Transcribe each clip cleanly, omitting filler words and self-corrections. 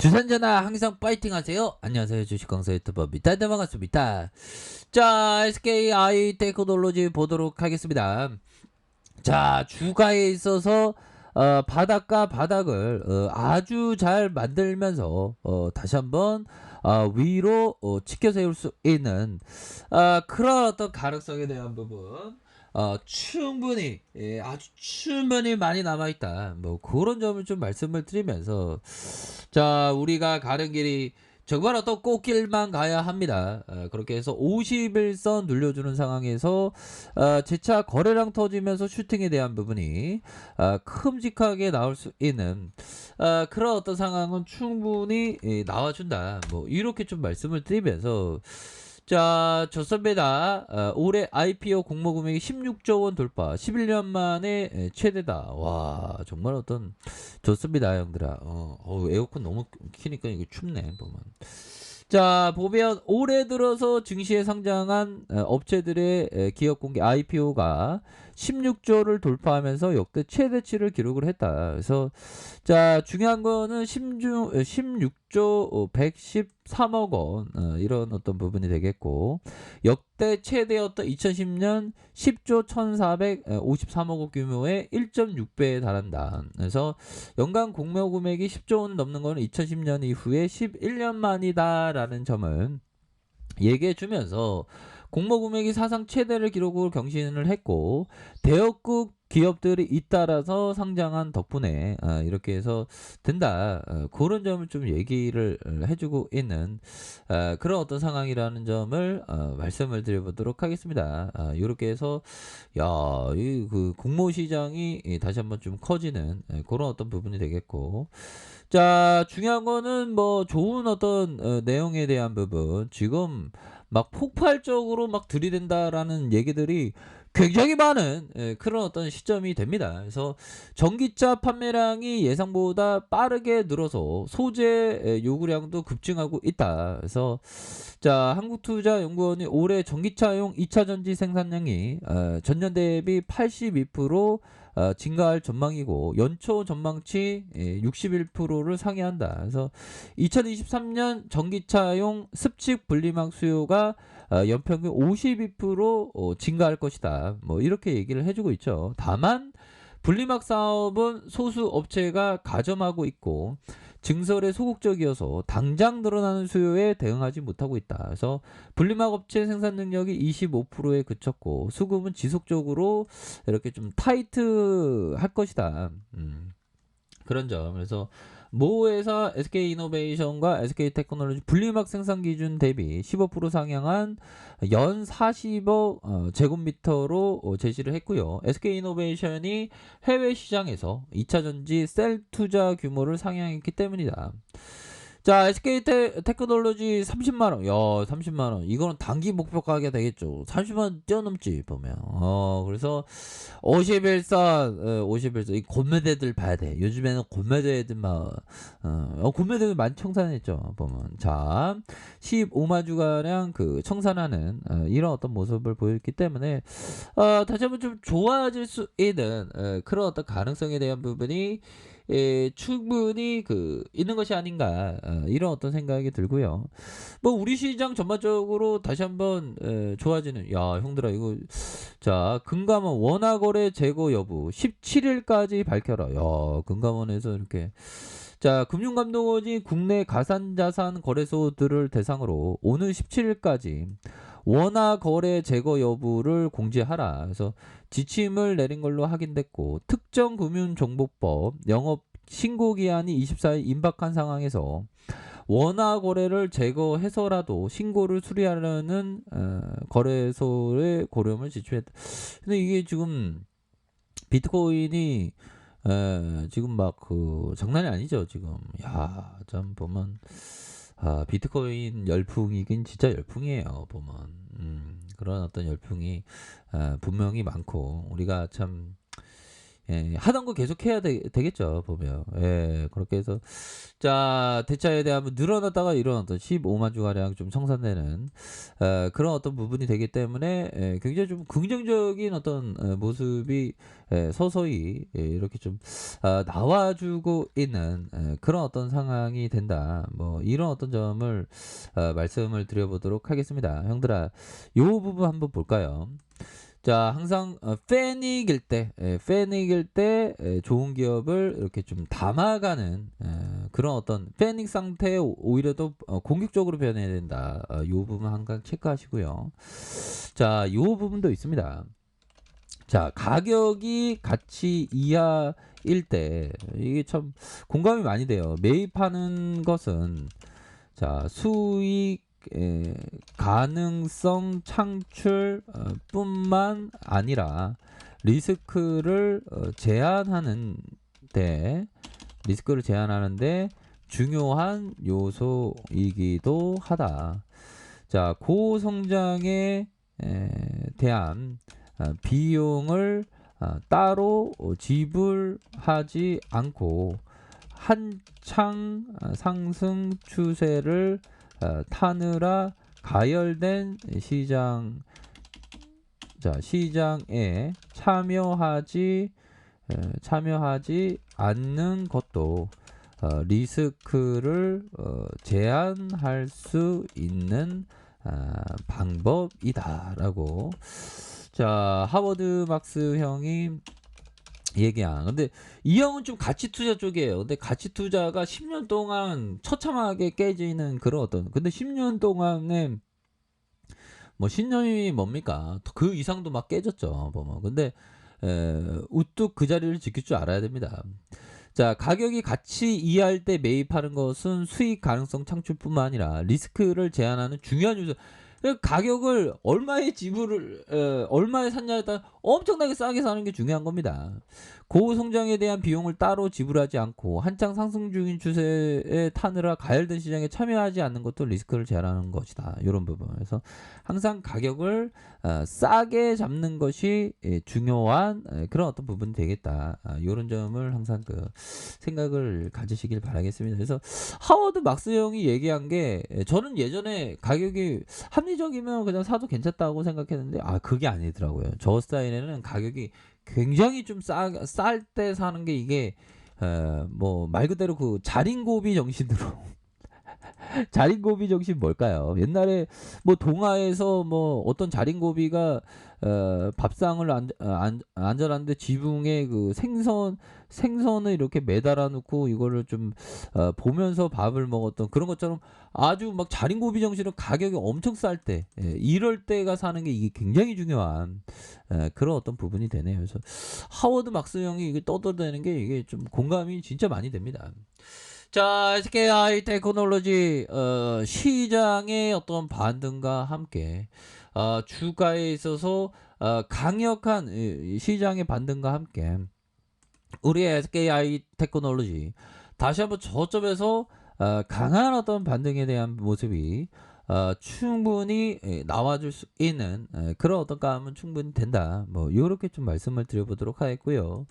주선전화 항상 파이팅 하세요. 안녕하세요. 주식강사 유튜버 미타입니다. 반갑습니다. 자, SKI 테크놀로지 보도록 하겠습니다. 자, 주가에 있어서 바닥과 바닥을 아주 잘 만들면서 다시 한번 위로 치켜 세울 수 있는 그런 어떤 가능성에 대한 부분 충분히 아주 충분히 많이 남아있다. 뭐 그런 점을 좀 말씀을 드리면서 자, 우리가 가는 길이 정말 어떤 꽃길만 가야 합니다. 그렇게 해서 51선 눌려주는 상황에서 재차 거래량 터지면서 슈팅에 대한 부분이 큼직하게 나올 수 있는 그런 어떤 상황은 충분히 나와준다. 뭐 이렇게 좀 말씀을 드리면서 자, 좋습니다. 올해 IPO 공모 금액이 16조 원 돌파, 11년 만에 최대다. 와, 정말 어떤 좋습니다, 형들아. 에어컨 너무 키니까 이거 춥네, 보면. 자, 보면 올해 들어서 증시에 상장한 업체들의 기업 공개 IPO가 16조를 돌파하면서 역대 최대치를 기록을 했다. 그래서 자, 중요한 거는 16조 113억 원 이런 어떤 부분이 되겠고, 역대 최대였던 2010년 10조 1453억 원 규모의 1.6배에 달한다. 그래서 연간 공모 금액이 10조 원 넘는 거는 2010년 이후에 11년 만이다라는 점을 얘기해 주면서 공모 금액이 사상 최대를 기록으로 경신을 했고, 대역국 기업들이 잇따라서 상장한 덕분에 이렇게 해서 된다. 그런 점을 좀 얘기를 해주고 있는 그런 어떤 상황이라는 점을 말씀을 드려보도록 하겠습니다. 이렇게 해서 이 그 공모 시장이 다시 한번 좀 커지는 그런 어떤 부분이 되겠고, 자, 중요한 거는 뭐 좋은 어떤 내용에 대한 부분, 지금 막 폭발적으로 막 들이댄다라는 얘기들이 굉장히 많은 그런 어떤 시점이 됩니다. 그래서 전기차 판매량이 예상보다 빠르게 늘어서 소재 요구량도 급증하고 있다. 그래서 자, 한국투자연구원이 올해 전기차용 2차 전지 생산량이 전년 대비 82% 증가할 전망이고, 연초 전망치 61%를 상회한다. 그래서 2023년 전기차용 습식 분리막 수요가 연평균 52% 증가할 것이다. 뭐 이렇게 얘기를 해주고 있죠. 다만 분리막 사업은 소수 업체가 가점하고 있고, 증설에 소극적이어서 당장 늘어나는 수요에 대응하지 못하고 있다. 그래서 분리막 업체 생산 능력이 25%에 그쳤고, 수급은 지속적으로 이렇게 좀 타이트 할 것이다. 그런 점. 그래서 모 회사 SK이노베이션과 SK테크놀로지 분리막 생산 기준 대비 15% 상향한 연 40억 제곱미터로 제시를 했고요. SK이노베이션이 해외 시장에서 2차 전지 셀 투자 규모를 상향했기 때문이다. 자, SK테크놀로지 30만원. 야, 30만원. 이거는 단기 목표 가격 되겠죠. 30만원 뛰어넘지, 보면. 그래서 51선, 51선. 이 고매대들 봐야 돼. 요즘에는 고매대들 고매대들 많이 청산했죠, 보면. 자, 15만 주가량 그 청산하는 이런 어떤 모습을 보였기 때문에 다시 한번 좀 좋아질 수 있는 그런 어떤 가능성에 대한 부분이 충분히 있는 것이 아닌가, 이런 어떤 생각이 들고요. 뭐 우리 시장 전반적으로 다시 한번 좋아지는, 야 형들아 이거, 자, 금감원 원화거래 제거 여부 17일까지 밝혀라. 야, 금감원에서 이렇게, 자, 금융감독원이 국내 가상자산 거래소들을 대상으로 오늘 17일까지 원화 거래 제거 여부를 공지하라. 그래서 지침을 내린 걸로 확인됐고, 특정금융정보법 영업 신고 기한이 24일 임박한 상황에서 원화 거래를 제거해서라도 신고를 수리하려는 거래소의 고려을 지출했다. 근데 이게 지금 비트코인이 지금 막 장난이 아니죠, 지금. 야, 참 보면 비트코인 열풍이긴 진짜 열풍이에요, 보면. 그런 어떤 열풍이 분명히 많고, 우리가 참 하던 거 계속 해야 되겠죠, 보면. 그렇게 해서 자, 대차에 대한 늘어났다가 이런 어떤 15만 주가량 좀 청산되는 그런 어떤 부분이 되기 때문에 굉장히 좀 긍정적인 어떤 모습이 서서히 이렇게 좀 나와주고 있는 그런 어떤 상황이 된다. 뭐 이런 어떤 점을 말씀을 드려보도록 하겠습니다. 형들아, 요 부분 한번 볼까요? 자, 항상 패닉일 때, 패닉일 때 좋은 기업을 이렇게 좀 담아가는 그런 어떤 패닉 상태에 오히려 더 공격적으로 변해야 된다. 요 부분 항상 체크하시고요. 자, 요 부분도 있습니다. 자, 가격이 가치 이하일 때 이게 참 공감이 많이 돼요. 매입하는 것은 자, 수익 가능성 창출 뿐만 아니라 리스크를 제한하는데 중요한 요소이기도 하다. 자, 고성장에 대한 비용을 따로 지불하지 않고 한창 상승 추세를 타느라 가열된 시장에 참여하지 않는 것도 리스크를 제한할 수 있는 방법이다라고. 자, 하워드 막스 형이 얘기한. 근데 이 형은 좀 가치 투자 쪽이에요. 근데 가치 투자가 10년 동안 처참하게 깨지는 그런 어떤. 근데 10년 동안에 뭐 10년이 뭡니까? 그 이상도 막 깨졌죠. 보면. 근데 우뚝 그 자리를 지킬 줄 알아야 됩니다. 자, 가격이 가치 이하일 때 매입하는 것은 수익 가능성 창출뿐만 아니라 리스크를 제한하는 중요한 요소. 가격을 얼마에 얼마에 샀냐에 따라 엄청나게 싸게 사는 게 중요한 겁니다. 고성장에 대한 비용을 따로 지불하지 않고 한창 상승 중인 추세에 타느라 가열된 시장에 참여하지 않는 것도 리스크를 제한하는 것이다. 이런 부분에서 항상 가격을 싸게 잡는 것이 중요한 그런 어떤 부분이 되겠다. 이런 점을 항상 생각을 가지시길 바라겠습니다. 그래서 하워드 막스 형이 얘기한 게 저는 예전에 가격이 합리적이면 그냥 사도 괜찮다고 생각했는데 그게 아니더라고요. 저 스타일에는 가격이 굉장히 좀 쌀 때 사는 게 이게 뭐 말 그대로 그 자린고비 정신으로 자린고비 정신 뭘까요? 옛날에 뭐 동화에서 뭐 어떤 자린고비가 밥상을 앉아놨는데 지붕에 그 생선을 이렇게 매달아 놓고 이거를 좀 보면서 밥을 먹었던 그런 것처럼 아주 막 자린고비 정신으로 가격이 엄청 쌀 때 이럴 때가 사는 게 이게 굉장히 중요한 그런 어떤 부분이 되네요. 그래서 하워드 막스 형이 이게 떠들어대는 게 이게 좀 공감이 진짜 많이 됩니다. 자, SKI 테크놀로지 시장의 어떤 반등과 함께 주가에 있어서 강력한 시장의 반등과 함께 우리 SKI 테크놀로지 다시 한번 저점에서 강한 어떤 반등에 대한 모습이 충분히 나와줄 수 있는 그런 어떤 감은 충분히 된다. 뭐 이렇게 좀 말씀을 드려보도록 하겠고요.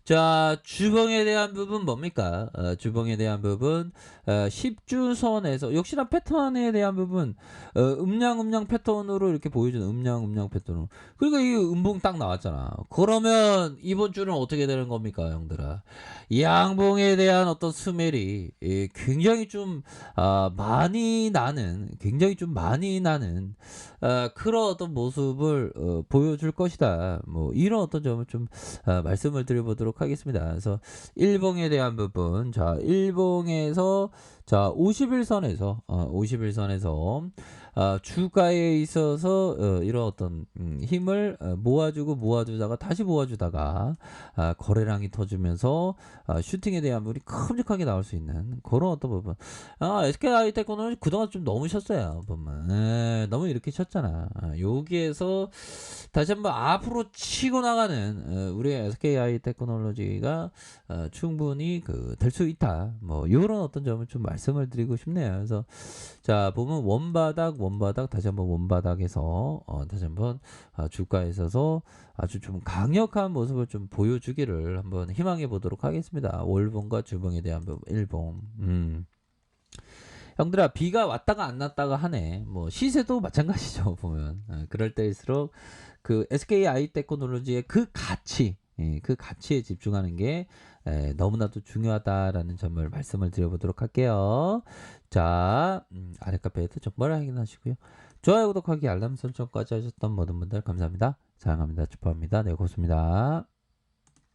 자, 주봉에 대한 부분 뭡니까? 주봉에 대한 부분 10주선에서 역시나 패턴에 대한 부분 음량 패턴으로 이렇게 보여주는 음량 패턴으로. 그러니까 이 음봉 딱 나왔잖아. 그러면 이번 주는 어떻게 되는 겁니까, 형들아? 양봉에 대한 어떤 스멜이 굉장히 좀 굉장히 좀 많이 나는 그런 어떤 모습을 보여줄 것이다. 뭐 이런 어떤 점을 좀 말씀을 드려보도록 하겠습니다. 그래서 일봉에 대한 부분, 자, 일봉에서 자 51선에서 주가에 있어서 이런 어떤 힘을 모아주다가 다시 모아주다가 거래량이 터지면서 슈팅에 대한 부분이 큼직하게 나올 수 있는 그런 어떤 부분. SKI 테크놀로지 그동안 좀 너무 쉬었어요. 보면 너무 이렇게 쉬었잖아. 여기에서 다시 한번 앞으로 치고 나가는 우리 SKI 테크놀로지가 충분히 될 수 있다. 뭐 이런 어떤 점을 좀 말씀을 드리고 싶네요. 그래서 자 보면 원바닥 원바닥 다시 한번 원바닥에서 다시 한번 주가에 있어서 아주 좀 강력한 모습을 좀 보여주기를 한번 희망해 보도록 하겠습니다. 월봉과 주봉에 대한 부분 일봉. 형들아 비가 왔다가 안 났다가 하네. 뭐 시세도 마찬가지죠 보면. 그럴 때일수록 그 SK 하이테크놀로지의 그 가치, 그 가치에 집중하는 게 너무나도 중요하다라는 점을 말씀을 드려보도록 할게요. 자, 아래 카페에서 정보를 확인하시고요. 좋아요, 구독하기, 알람 설정까지 하셨던 모든 분들 감사합니다. 사랑합니다. 축하합니다. 네, 고맙습니다.